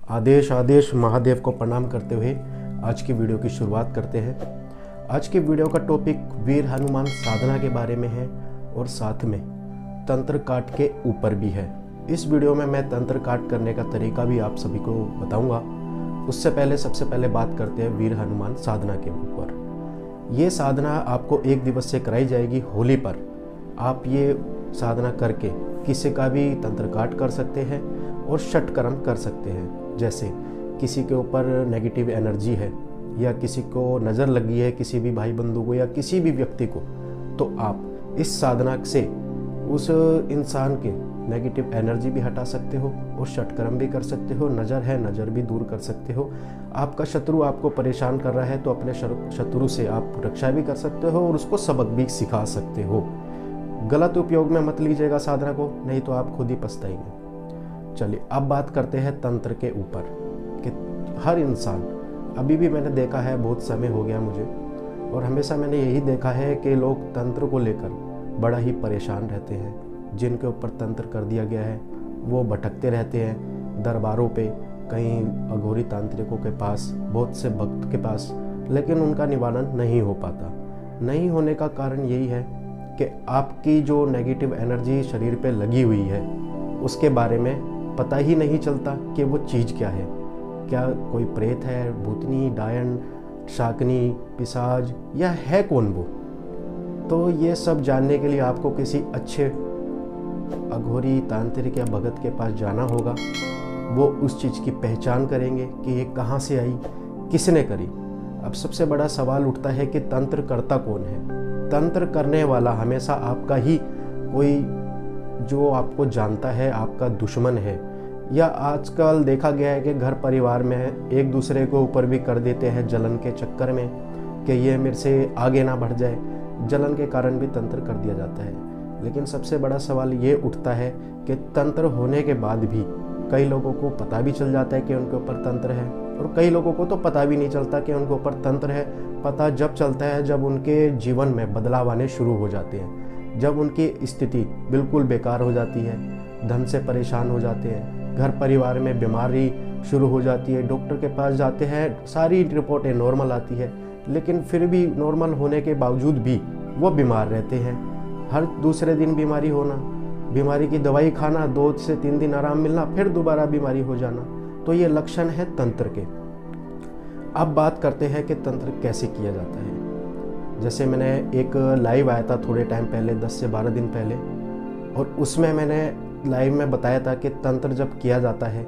आदेश आदेश महादेव को प्रणाम करते हुए आज की वीडियो की शुरुआत करते हैं। आज की वीडियो का टॉपिक वीर हनुमान साधना के बारे में है और साथ में तंत्र काट के ऊपर भी है। इस वीडियो में मैं तंत्र काट करने का तरीका भी आप सभी को बताऊंगा। उससे पहले सबसे पहले बात करते हैं वीर हनुमान साधना के ऊपर। ये साधना आपको एक दिवस से कराई जाएगी होली पर। आप ये साधना करके किसी का भी तंत्र काट कर सकते हैं और षटकर्म कर सकते हैं। जैसे किसी के ऊपर नेगेटिव एनर्जी है या किसी को नज़र लगी है, किसी भी भाई बंधु को या किसी भी व्यक्ति को, तो आप इस साधना से उस इंसान के नेगेटिव एनर्जी भी हटा सकते हो और षटकर्म भी कर सकते हो। नज़र है, नज़र भी दूर कर सकते हो। आपका शत्रु आपको परेशान कर रहा है तो अपने शत्रु से आप रक्षा भी कर सकते हो और उसको सबक भी सिखा सकते हो। गलत उपयोग में मत लीजिएगा साधना को, नहीं तो आप खुद ही पछताएंगे। चलिए अब बात करते हैं तंत्र के ऊपर कि हर इंसान, अभी भी मैंने देखा है, बहुत समय हो गया मुझे, और हमेशा मैंने यही देखा है कि लोग तंत्र को लेकर बड़ा ही परेशान रहते हैं। जिनके ऊपर तंत्र कर दिया गया है वो भटकते रहते हैं दरबारों पे, कहीं अघोरी तांत्रिकों के पास, बहुत से भक्त के पास, लेकिन उनका निवारण नहीं हो पाता। नहीं होने का कारण यही है कि आपकी जो नेगेटिव एनर्जी शरीर पे लगी हुई है उसके बारे में पता ही नहीं चलता कि वो चीज़ क्या है। क्या कोई प्रेत है, भूतनी, डायन, शाकनी, पिशाच, या है कौन वो? तो ये सब जानने के लिए आपको किसी अच्छे अघोरी तांत्रिक या भगत के पास जाना होगा। वो उस चीज़ की पहचान करेंगे कि ये कहाँ से आई, किसने करी। अब सबसे बड़ा सवाल उठता है कि तंत्र करता कौन है? तंत्र करने वाला हमेशा आपका ही कोई जो आपको जानता है, आपका दुश्मन है, या आजकल देखा गया है कि घर परिवार में एक दूसरे को ऊपर भी कर देते हैं जलन के चक्कर में कि ये मेरे से आगे ना बढ़ जाए। जलन के कारण भी तंत्र कर दिया जाता है। लेकिन सबसे बड़ा सवाल ये उठता है कि तंत्र होने के बाद भी कई लोगों को पता भी चल जाता है कि उनके ऊपर तंत्र है, और कई लोगों को तो पता भी नहीं चलता कि उनके ऊपर तंत्र है। पता जब चलता है जब उनके जीवन में बदलाव आने शुरू हो जाते हैं, जब उनकी स्थिति बिल्कुल बेकार हो जाती है, धन से परेशान हो जाते हैं, घर परिवार में बीमारी शुरू हो जाती है, डॉक्टर के पास जाते हैं, सारी रिपोर्टें नॉर्मल आती है, लेकिन फिर भी नॉर्मल होने के बावजूद भी वो बीमार रहते हैं। हर दूसरे दिन बीमारी होना, बीमारी की दवाई खाना, 2 से 3 दिन आराम मिलना, फिर दोबारा बीमारी हो जाना, तो ये लक्षण है तंत्र के। अब बात करते हैं कि तंत्र कैसे किया जाता है। जैसे मैंने एक लाइव आया था थोड़े टाइम पहले, 10 से 12 दिन पहले, और उसमें मैंने लाइव में बताया था कि तंत्र जब किया जाता है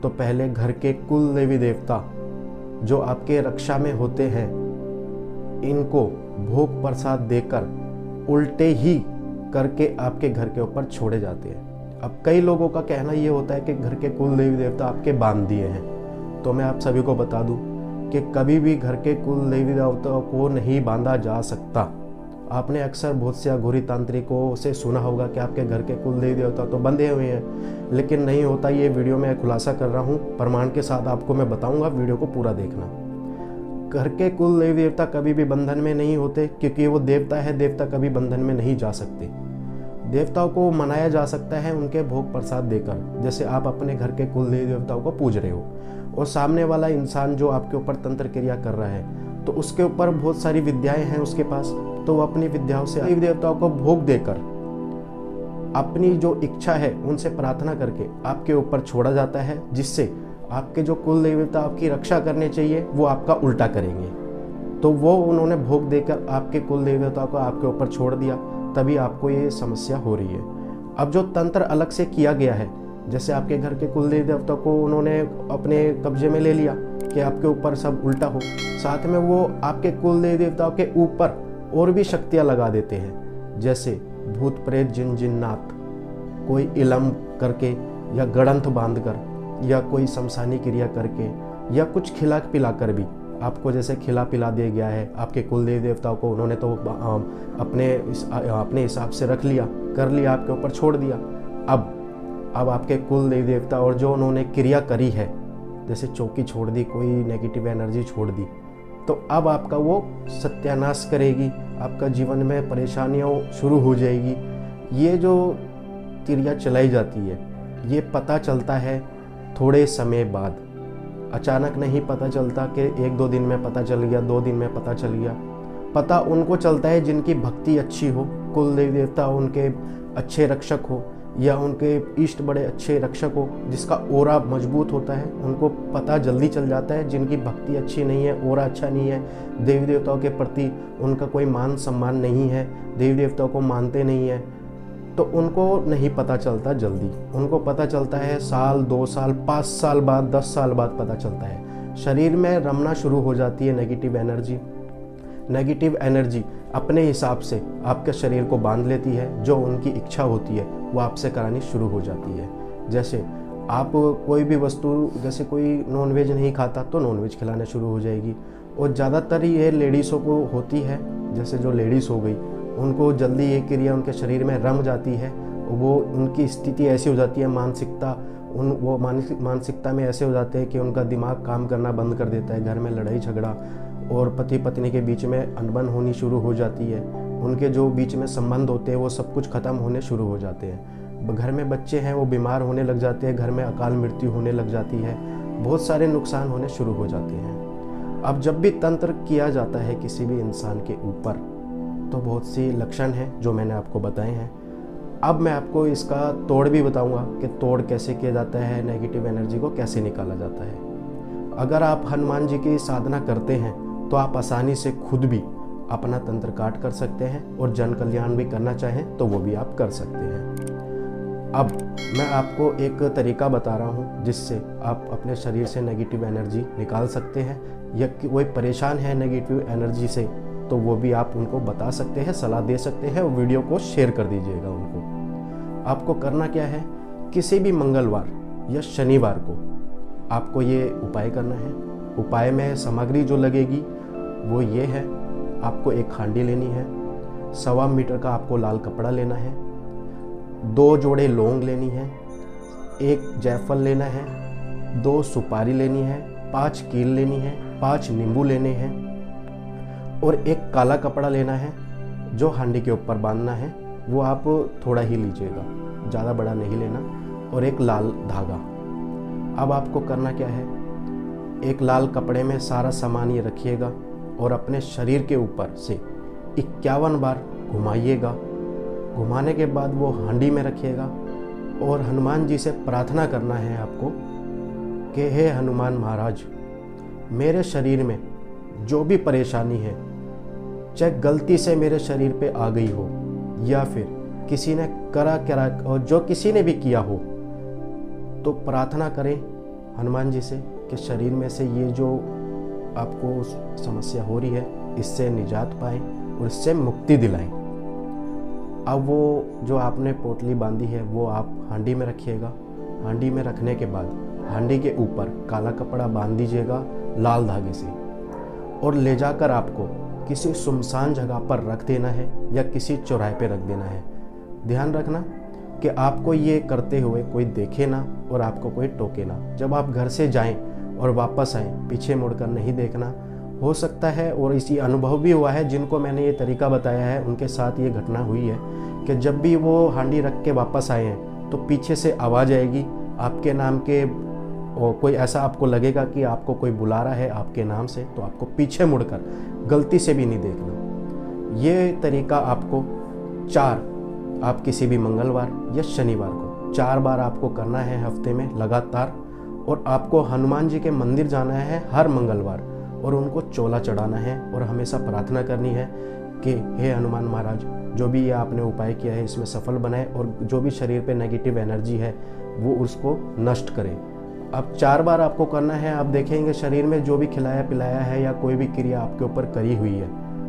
तो पहले घर के कुल देवी देवता जो आपके रक्षा में होते हैं, इनको भोग प्रसाद देकर उल्टे ही करके आपके घर के ऊपर छोड़े जाते हैं। अब कई लोगों का कहना ये होता है कि घर के कुल देवी देवता आपके बांध दिए हैं, तो मैं आप सभी को बता दूं कि कभी भी घर के कुल देवी देवताओं को नहीं बांधा जा सकता। आपने अक्सर बहुत से अघोरी तांत्रिकों से सुना होगा कि आपके घर के कुल देवी देवता तो बंधे हुए हैं, लेकिन नहीं होता। ये वीडियो में खुलासा कर रहा हूँ, प्रमाण के साथ आपको मैं बताऊँगा, वीडियो को पूरा देखना। घर के कुल देवी देवता कभी भी बंधन में नहीं होते, क्योंकि वो देवता है, देवता कभी बंधन में नहीं जा सकते। देवताओं को मनाया जा सकता है उनके भोग प्रसाद देकर। जैसे आप अपने घर के कुल देवी देवताओं को पूज रहे हो और सामने वाला इंसान जो आपके ऊपर तंत्र क्रिया कर रहा है, तो उसके ऊपर बहुत सारी विद्याएं हैं उसके पास, तो वो अपनी विद्याओं से देवी देवताओं को भोग देकर अपनी जो इच्छा है उनसे प्रार्थना करके आपके ऊपर छोड़ा जाता है, जिससे आपके जो कुल देवता आपकी रक्षा करने चाहिए वो आपका उल्टा करेंगे। तो वो उन्होंने भोग देकर आपके कुल देवता को आपके ऊपर छोड़ दिया, तभी आपको ये समस्या हो रही है। अब जो तंत्र अलग से किया गया है, जैसे आपके घर के कुल देवता को उन्होंने अपने कब्जे में ले लिया कि आपके ऊपर सब उल्टा हो, साथ में वो आपके कुल देवताओं के ऊपर और भी शक्तियाँ लगा देते हैं, जैसे भूत प्रेत, जिन जिन्नात, कोई इलम करके या गड़ंथ बांध कर या कोई शमशानी क्रिया करके या कुछ खिला पिला कर भी आपको, जैसे खिला पिला दिया गया है आपके कुल देवी देवताओं को, उन्होंने तो अपने हिसाब से रख लिया, कर लिया, आपके ऊपर छोड़ दिया। अब आपके कुल देवी देवता और जो उन्होंने क्रिया करी है, जैसे चौकी छोड़ दी, कोई नेगेटिव एनर्जी छोड़ दी, तो अब आपका वो सत्यानाश करेगी, आपका जीवन में परेशानियाँ शुरू हो जाएगी। ये जो क्रिया चलाई जाती है ये पता चलता है थोड़े समय बाद, अचानक नहीं पता चलता कि 1-2 दिन में पता चल गया, 2 दिन में पता चल गया। पता उनको चलता है जिनकी भक्ति अच्छी हो, कुल देवी देवता उनके अच्छे रक्षक हो या उनके इष्ट बड़े अच्छे रक्षक हो, जिसका ओरा मजबूत होता है, उनको पता जल्दी चल जाता है। जिनकी भक्ति अच्छी नहीं है, ओरा अच्छा नहीं है, देवी देवताओं के प्रति उनका कोई मान सम्मान नहीं है, देवी देवताओं को मानते नहीं है, तो उनको नहीं पता चलता जल्दी। उनको पता चलता है साल, 2 साल, 5 साल बाद, 10 साल बाद पता चलता है। शरीर में रमना शुरू हो जाती है नेगेटिव एनर्जी। नेगेटिव एनर्जी अपने हिसाब से आपके शरीर को बांध लेती है, जो उनकी इच्छा होती है वो आपसे करानी शुरू हो जाती है। जैसे आप कोई भी वस्तु, जैसे कोई नॉनवेज नहीं खाता तो नॉनवेज खिलाना शुरू हो जाएगी। और ज़्यादातर ये लेडीज़ों को होती है, जैसे जो लेडीज़ हो गई उनको जल्दी ये क्रिया उनके शरीर में रम जाती है। वो उनकी स्थिति ऐसी हो जाती है, मानसिकता में ऐसे हो जाते हैं कि उनका दिमाग काम करना बंद कर देता है। घर में लड़ाई झगड़ा और पति पत्नी के बीच में अनबन होनी शुरू हो जाती है। उनके जो बीच में संबंध होते हैं वो सब कुछ ख़त्म होने शुरू हो जाते हैं। घर में बच्चे हैं वो बीमार होने लग जाते हैं, घर में अकाल मृत्यु होने लग जाती है, बहुत सारे नुकसान होने शुरू हो जाते हैं। अब जब भी तंत्र किया जाता है किसी भी इंसान के ऊपर तो बहुत सी लक्षण हैं जो मैंने आपको बताए हैं। अब मैं आपको इसका तोड़ भी बताऊंगा कि तोड़ कैसे किया जाता है, नेगेटिव एनर्जी को कैसे निकाला जाता है। अगर आप हनुमान जी की साधना करते हैं तो आप आसानी से खुद भी अपना तंत्र काट कर सकते हैं और जन कल्याण भी करना चाहें तो वो भी आप कर सकते हैं। अब मैं आपको एक तरीका बता रहा हूँ जिससे आप अपने शरीर से नेगेटिव एनर्जी निकाल सकते हैं, या कोई परेशान है नेगेटिव एनर्जी से तो वो भी आप उनको बता सकते हैं, सलाह दे सकते हैं और वीडियो को शेयर कर दीजिएगा उनको। आपको करना क्या है, किसी भी मंगलवार या शनिवार को आपको ये उपाय करना है। उपाय में सामग्री जो लगेगी वो ये है, आपको एक हांडी लेनी है, 1.25 मीटर का आपको लाल कपड़ा लेना है, 2 जोड़े लौंग लेनी है, 1 जायफल लेना है, 2 सुपारी लेनी है, 5 कील लेनी है, 5 नींबू लेने हैं और एक काला कपड़ा लेना है जो हांडी के ऊपर बांधना है। वो आप थोड़ा ही लीजिएगा, ज़्यादा बड़ा नहीं लेना, और एक लाल धागा। अब आपको करना क्या है, एक लाल कपड़े में सारा सामान ये रखिएगा और अपने शरीर के ऊपर से 51 बार घुमाइएगा। घुमाने के बाद वो हांडी में रखिएगा और हनुमान जी से प्रार्थना करना है आपको कि हे हनुमान महाराज, मेरे शरीर में जो भी परेशानी है, चाहे गलती से मेरे शरीर पे आ गई हो या फिर किसी ने करा और जो किसी ने भी किया हो, तो प्रार्थना करें हनुमान जी से कि शरीर में से ये जो आपको समस्या हो रही है इससे निजात पाएं और इससे मुक्ति दिलाएं। अब वो जो आपने पोटली बांधी है वो आप हांडी में रखिएगा। हांडी में रखने के बाद हांडी के ऊपर काला कपड़ा बांध दीजिएगा लाल धागे से और ले जाकर आपको किसी सुनसान जगह पर रख देना है या किसी चौराहे पे रख देना है। ध्यान रखना कि आपको ये करते हुए कोई देखे ना और आपको कोई टोके ना। जब आप घर से जाएं और वापस आएं, पीछे मुड़कर नहीं देखना। हो सकता है, और इसी अनुभव भी हुआ है, जिनको मैंने ये तरीका बताया है उनके साथ ये घटना हुई है कि जब भी वो हांडी रख के वापस आए हैं तो पीछे से आवाज़ आएगी आपके नाम के, और कोई ऐसा आपको लगेगा कि आपको कोई बुला रहा है आपके नाम से, तो आपको पीछे मुड़कर गलती से भी नहीं देखना। ये तरीका आपको आप किसी भी मंगलवार या शनिवार को 4 बार आपको करना है हफ्ते में लगातार। और आपको हनुमान जी के मंदिर जाना है हर मंगलवार और उनको चोला चढ़ाना है और हमेशा प्रार्थना करनी है कि हे हनुमान महाराज, जो भी ये आपने उपाय किया है इसमें सफल बनाए और जो भी शरीर पे नेगेटिव एनर्जी है वो उसको नष्ट करें। अब 4 बार आपको करना है। आप देखेंगे शरीर में जो भी खिलाया पिलाया है या कोई भी क्रिया आपके ऊपर करी हुई है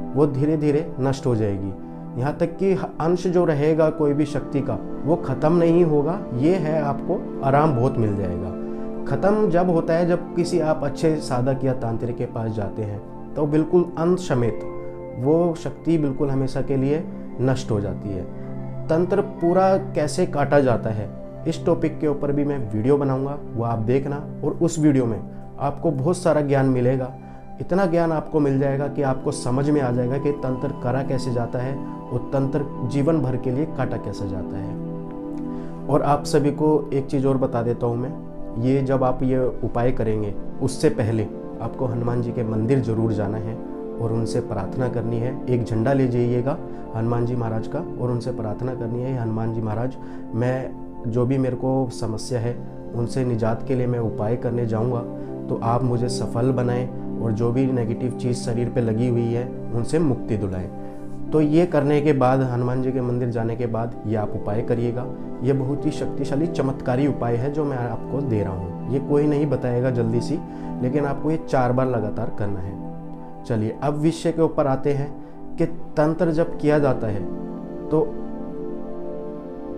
वो धीरे धीरे नष्ट हो जाएगी। यहाँ तक कि अंश जो रहेगा कोई भी शक्ति का वो ख़त्म नहीं होगा। ये है, आपको आराम बहुत मिल जाएगा। ख़त्म जब होता है जब किसी आप अच्छे साधक या तांत्रिक के पास जाते हैं तो बिल्कुल अंत समेत वो शक्ति बिल्कुल हमेशा के लिए नष्ट हो जाती है। तंत्र पूरा कैसे काटा जाता है इस टॉपिक के ऊपर भी मैं वीडियो बनाऊंगा, वो आप देखना। और उस वीडियो में आपको बहुत सारा ज्ञान मिलेगा। इतना ज्ञान आपको मिल जाएगा कि आपको समझ में आ जाएगा कि तंत्र करा कैसे जाता है और तंत्र जीवन भर के लिए काटा कैसे जाता है। और आप सभी को एक चीज़ और बता देता हूँ मैं, ये जब आप ये उपाय करेंगे उससे पहले आपको हनुमान जी के मंदिर जरूर जाना है और उनसे प्रार्थना करनी है। एक झंडा ले जाइएगा हनुमान जी महाराज का और उनसे प्रार्थना करनी है, हनुमान जी महाराज मैं जो भी मेरे को समस्या है उनसे निजात के लिए मैं उपाय करने जाऊंगा, तो आप मुझे सफल बनाएं और जो भी नेगेटिव चीज़ शरीर पे लगी हुई है उनसे मुक्ति दिलाएं। तो ये करने के बाद, हनुमान जी के मंदिर जाने के बाद ये आप उपाय करिएगा। ये बहुत ही शक्तिशाली चमत्कारी उपाय है जो मैं आपको दे रहा हूँ। ये कोई नहीं बताएगा जल्दी सी, लेकिन आपको ये 4 बार लगातार करना है। चलिए अब विषय के ऊपर आते हैं कि तंत्र जब किया जाता है तो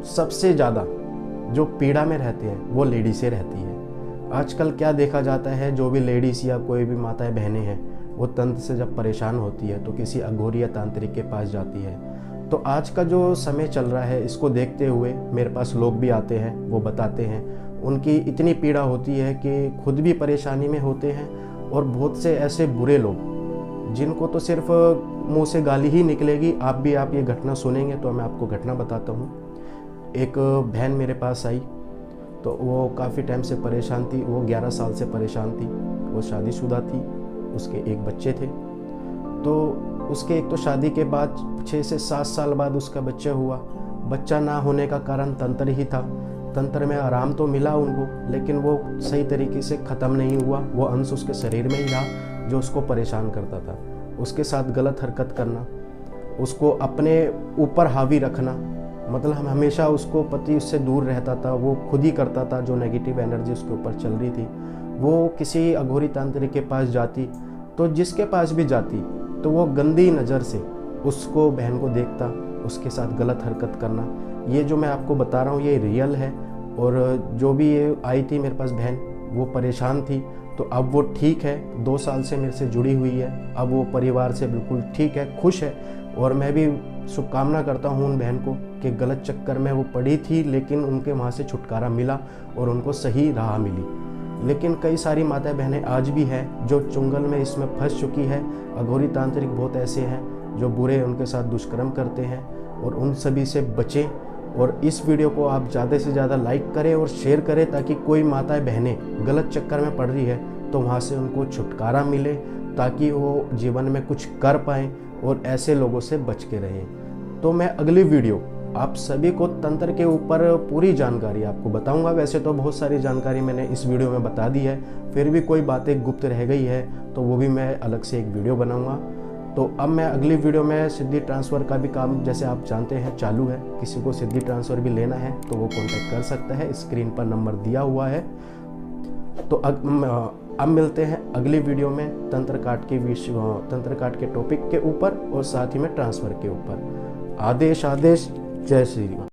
सबसे ज़्यादा जो पीड़ा में रहते हैं वो लेडीज़ें रहती है। आजकल क्या देखा जाता है, जो भी लेडीज़ या कोई भी माताएं बहनें हैं वो तंत्र से जब परेशान होती है तो किसी अघोरी या तांत्रिक के पास जाती है। तो आज का जो समय चल रहा है इसको देखते हुए मेरे पास लोग भी आते हैं, वो बताते हैं उनकी इतनी पीड़ा होती है कि खुद भी परेशानी में होते हैं और बहुत से ऐसे बुरे लोग जिनको तो सिर्फ मुंह से गाली ही निकलेगी। आप ये घटना सुनेंगे तो मैं आपको घटना बताता हूँ। एक बहन मेरे पास आई तो वो काफ़ी टाइम से परेशान थी, वो 11 साल से परेशान थी, वो शादीशुदा थी, उसके एक बच्चे थे। तो उसके एक तो शादी के बाद 6 से 7 साल बाद उसका बच्चा हुआ। बच्चा ना होने का कारण तंत्र ही था। तंत्र में आराम तो मिला उनको, लेकिन वो सही तरीके से ख़त्म नहीं हुआ। वो अंश उसके शरीर में ही रहा जो उसको परेशान करता था। उसके साथ गलत हरकत करना, उसको अपने ऊपर हावी रखना, मतलब हम हमेशा उसको पति उससे दूर रहता था, वो खुद ही करता था। जो नेगेटिव एनर्जी उसके ऊपर चल रही थी, वो किसी अघोरी तांत्रिक के पास जाती तो जिसके पास भी जाती तो वो गंदी नज़र से उसको, बहन को देखता, उसके साथ गलत हरकत करना। ये जो मैं आपको बता रहा हूँ ये रियल है। और जो भी ये आई थी मेरे पास बहन, वो परेशान थी, तो अब वो ठीक है। 2 साल से मेरे से जुड़ी हुई है, अब वो परिवार से बिल्कुल ठीक है, खुश है। और मैं भी शुभकामना करता हूँ उन बहन को कि गलत चक्कर में वो पड़ी थी, लेकिन उनके वहाँ से छुटकारा मिला और उनको सही राह मिली। लेकिन कई सारी माता बहनें आज भी हैं जो चुंगल में इसमें फंस चुकी है। अघोरी तांत्रिक बहुत ऐसे हैं जो बुरे उनके साथ दुष्कर्म करते हैं, और उन सभी से बचें। और इस वीडियो को आप ज़्यादा से ज़्यादा लाइक करें और शेयर करें, ताकि कोई माताएं बहनें गलत चक्कर में पड़ रही है तो वहाँ से उनको छुटकारा मिले, ताकि वो जीवन में कुछ कर पाएँ और ऐसे लोगों से बच के रहें। तो मैं अगली वीडियो आप सभी को तंत्र के ऊपर पूरी जानकारी आपको बताऊंगा। वैसे तो बहुत सारी जानकारी मैंने इस वीडियो में बता दी है, फिर भी कोई बातें गुप्त रह गई है तो वो भी मैं अलग से एक वीडियो बनाऊंगा। तो अब मैं अगली वीडियो में सिद्धि ट्रांसफ़र का भी काम, जैसे आप जानते हैं, चालू है। किसी को सिद्धि ट्रांसफ़र भी लेना है तो वो कॉन्टैक्ट कर सकता है, स्क्रीन पर नंबर दिया हुआ है। तो अब मिलते हैं अगली वीडियो में तंत्र काट के टॉपिक के ऊपर और साथ ही में ट्रांसफ़र के ऊपर। आदेश। जय श्री राम।